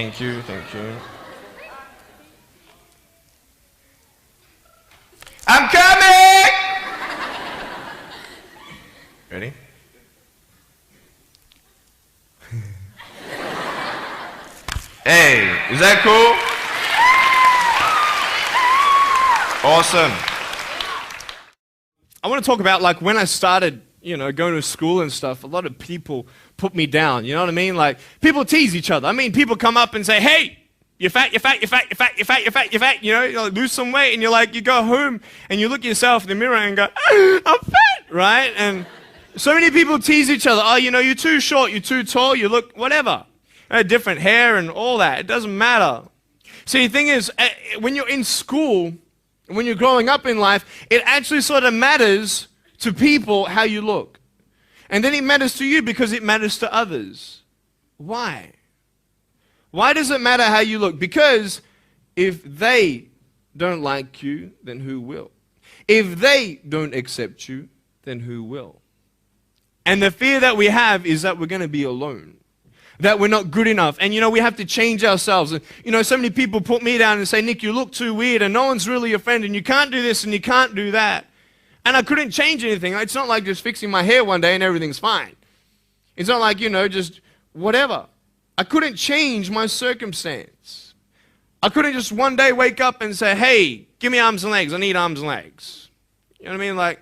Thank you, thank you. I'm coming! Ready? Hey, is that cool? Awesome. I want to talk about like when I started, going to school and stuff, a lot of people put me down, you know what I mean? Like people tease each other. I mean, people come up and say, hey, you're fat, you're fat, you're fat, you're fat, you're fat, you're fat, you're fat, you like, lose some weight, and you go home and you look at yourself in the mirror and go, I'm fat, right? And so many people tease each other. Oh, you're too short, you're too tall, you look whatever. Different hair and all that. It doesn't matter. See, the thing is, when you're in school, when you're growing up in life, it actually sort of matters to people how you look. And then it matters to you because it matters to others. Why? Why does it matter how you look? Because if they don't like you, then who will? If they don't accept you, then who will? And the fear that we have is that we're going to be alone. That we're not good enough. And we have to change ourselves. And so many people put me down and say, Nick, you look too weird and no one's really your friend and you can't do this and you can't do that. And I couldn't change anything. It's not like just fixing my hair one day and everything's fine. It's not like, just whatever. I couldn't change my circumstance. I couldn't just one day wake up and say, hey, give me arms and legs. I need arms and legs. You know what I mean? Like,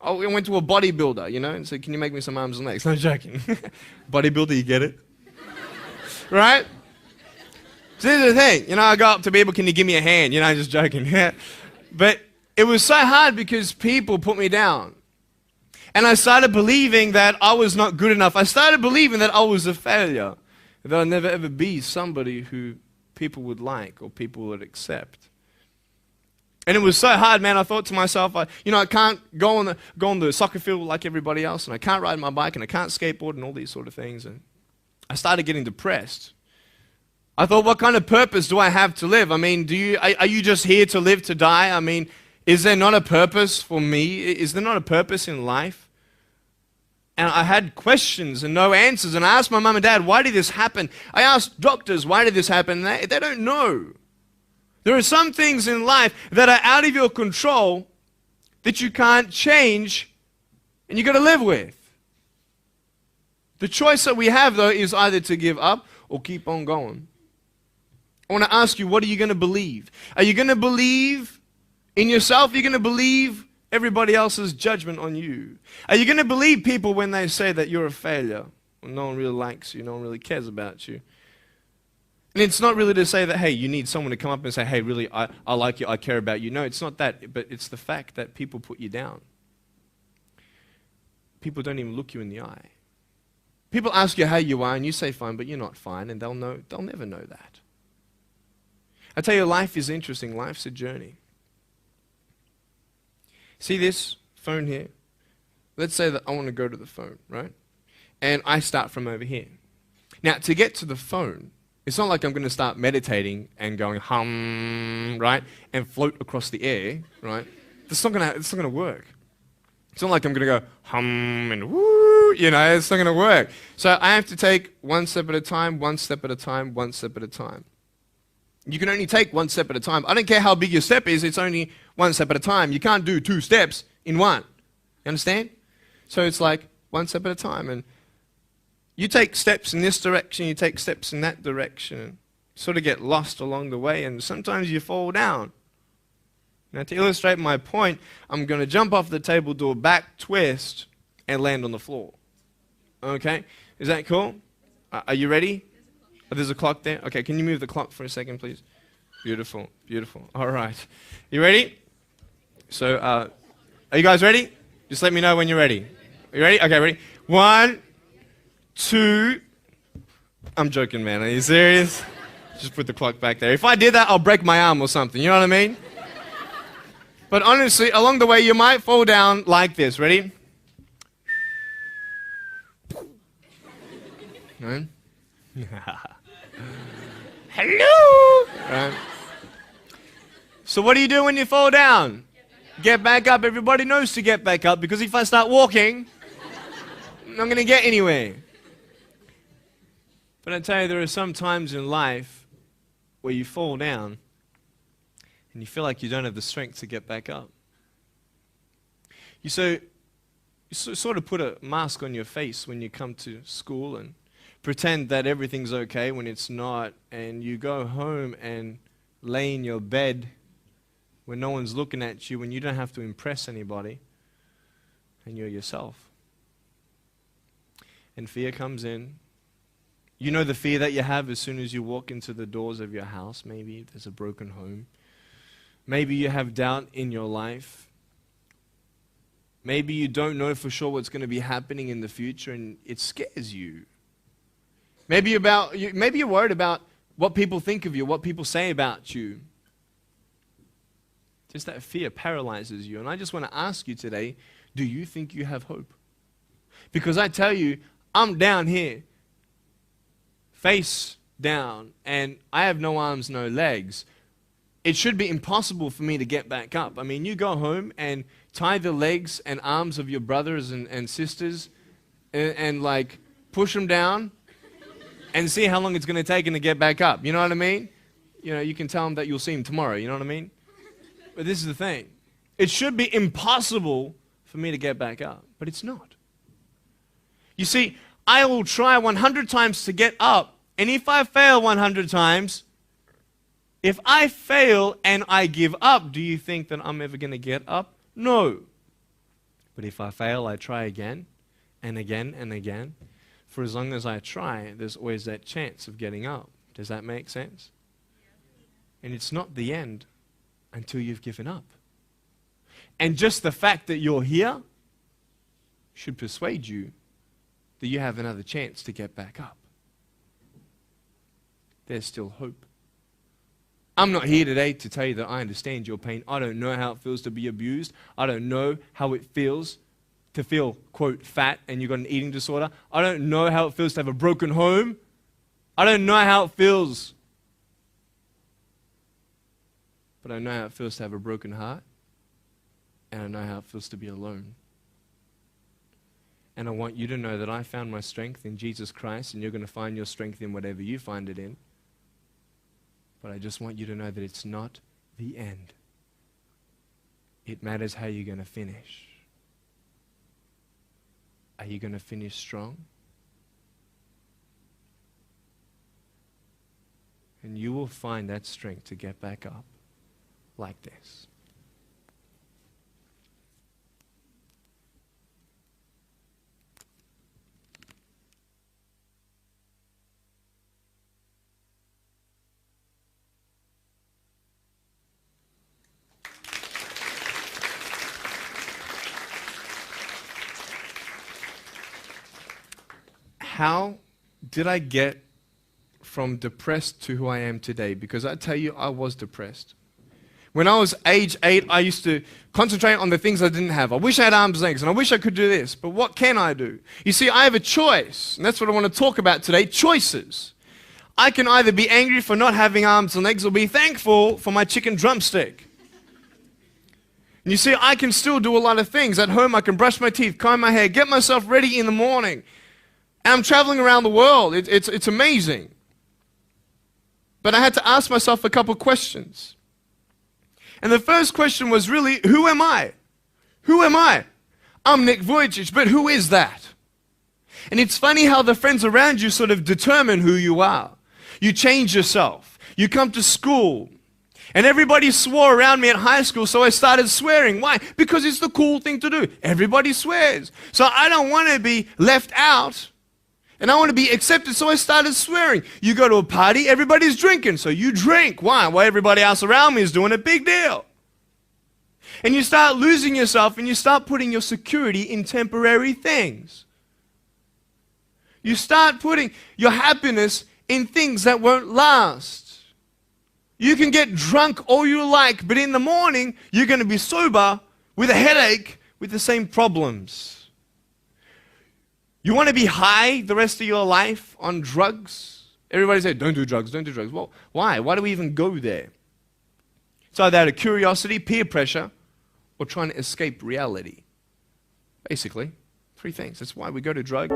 I went to a bodybuilder, and said, can you make me some arms and legs? No joking. Bodybuilder, you get it? Right? So this is the thing. I go up to people, can you give me a hand? Just joking. But it was so hard because people put me down. And I started believing that I was not good enough. I started believing that I was a failure. That I'd never ever be somebody who people would like or people would accept. And it was so hard, man. I thought to myself, I can't go on the soccer field like everybody else, and I can't ride my bike, and I can't skateboard, and all these sort of things. And I started getting depressed. I thought, what kind of purpose do I have to live? I mean, are you just here to live to die? I mean, is there not a purpose for me? Is there not a purpose in life? And I had questions and no answers. And I asked my mum and dad, why did this happen? I asked doctors, why did this happen? And they don't know. There are some things in life that are out of your control that you can't change and you got to live with. The choice that we have, though, is either to give up or keep on going. I want to ask you, what are you going to believe? Are you going to believe in yourself? Are you going to believe everybody else's judgment on you? Are you going to believe people when they say that you're a failure? When no one really likes you, no one really cares about you? And it's not really to say that, hey, you need someone to come up and say, hey, really, I like you, I care about you. No, it's not that, but it's the fact that people put you down. People don't even look you in the eye. People ask you how you are, and you say fine, but you're not fine, and they'll never know that. I tell you, life is interesting. Life's a journey. See this phone here? Let's say that I want to go to the phone, right? And I start from over here. Now, to get to the phone, it's not like I'm going to start meditating and going hum, right? And float across the air, right? It's not going to work. It's not like I'm going to go hum and woo, it's not going to work. So I have to take one step at a time, one step at a time, one step at a time. You can only take one step at a time. I don't care how big your step is, it's only one step at a time. You can't do 2 steps in one. You understand? So it's like one step at a time. And you take steps in this direction, you take steps in that direction, sort of get lost along the way, and sometimes you fall down. Now, to illustrate my point, I'm going to jump off the table, do a back twist, and land on the floor. Okay? Is that cool? Are you ready? Oh, there's a clock there? Okay, can you move the clock for a second, please? Beautiful, beautiful. All right. You ready? So, are you guys ready? Just let me know when you're ready. Are you ready? Okay, ready? 1, 2. I'm joking, man. Are you serious? Just put the clock back there. If I did that, I'll break my arm or something. You know what I mean? But honestly, along the way, you might fall down like this. Ready? Right? Hello! Right. So what do you do when you fall down? Get back up. Everybody knows to get back up, because if I start walking, I'm not going to get anywhere. But I tell you, there are some times in life where you fall down and you feel like you don't have the strength to get back up. You sort of put a mask on your face when you come to school and pretend that everything's okay when it's not, and you go home and lay in your bed when no one's looking at you, when you don't have to impress anybody, and you're yourself. And fear comes in. You know the fear that you have as soon as you walk into the doors of your house. Maybe there's a broken home. Maybe you have doubt in your life. Maybe you don't know for sure what's going to be happening in the future, and it scares you. Maybe you're worried about what people think of you, what people say about you. Just that fear paralyzes you. And I just want to ask you today, do you think you have hope? Because I tell you, I'm down here, face down, and I have no arms, no legs. It should be impossible for me to get back up. I mean, you go home and tie the legs and arms of your brothers and sisters and like push them down and see how long it's going to take them to get back up. You know what I mean? You know, you can tell them that you'll see them tomorrow. You know what I mean? But this is the thing. It should be impossible for me to get back up, but it's not. You see, I will try 100 times to get up, and if I fail 100 times, if I fail and I give up, do you think that I'm ever going to get up? No. But if I fail, I try again and again and again. For as long as I try, there's always that chance of getting up. Does that make sense? And it's not the end until you've given up. And just the fact that you're here should persuade you that you have another chance to get back up. There's still hope. I'm not here today to tell you that I understand your pain. I don't know how it feels to be abused. I don't know how it feels to feel, quote, fat and you've got an eating disorder. I don't know how it feels to have a broken home. I don't know how it feels. But I know how it feels to have a broken heart. And I know how it feels to be alone. And I want you to know that I found my strength in Jesus Christ, and you're going to find your strength in whatever you find it in. But I just want you to know that it's not the end. It matters how you're going to finish. Are you going to finish strong? And you will find that strength to get back up like this. How did I get from depressed to who I am today? Because I tell you, I was depressed. When I was age 8, I used to concentrate on the things I didn't have. I wish I had arms and legs, and I wish I could do this, but what can I do? You see, I have a choice, and that's what I want to talk about today, choices. I can either be angry for not having arms and legs or be thankful for my chicken drumstick. And you see, I can still do a lot of things. At home, I can brush my teeth, comb my hair, get myself ready in the morning. And I'm traveling around the world. It's amazing. But I had to ask myself a couple questions. And the first question was really, who am I? Who am I? I'm Nick Vujicic, but who is that? And it's funny how the friends around you sort of determine who you are. You change yourself. You come to school. And everybody swore around me at high school, so I started swearing. Why? Because it's the cool thing to do. Everybody swears. So I don't want to be left out. And I want to be accepted, so I started swearing. You go to a party, everybody's drinking, so you drink. Why? Well, everybody else around me is doing a big deal. And you start losing yourself, and you start putting your security in temporary things. You start putting your happiness in things that won't last. You can get drunk all you like, but in the morning, you're going to be sober with a headache with the same problems. You want to be high the rest of your life on drugs? Everybody says, don't do drugs, don't do drugs. Well, why? Why do we even go there? It's either out of curiosity, peer pressure, or trying to escape reality. Basically, three things. That's why we go to drugs.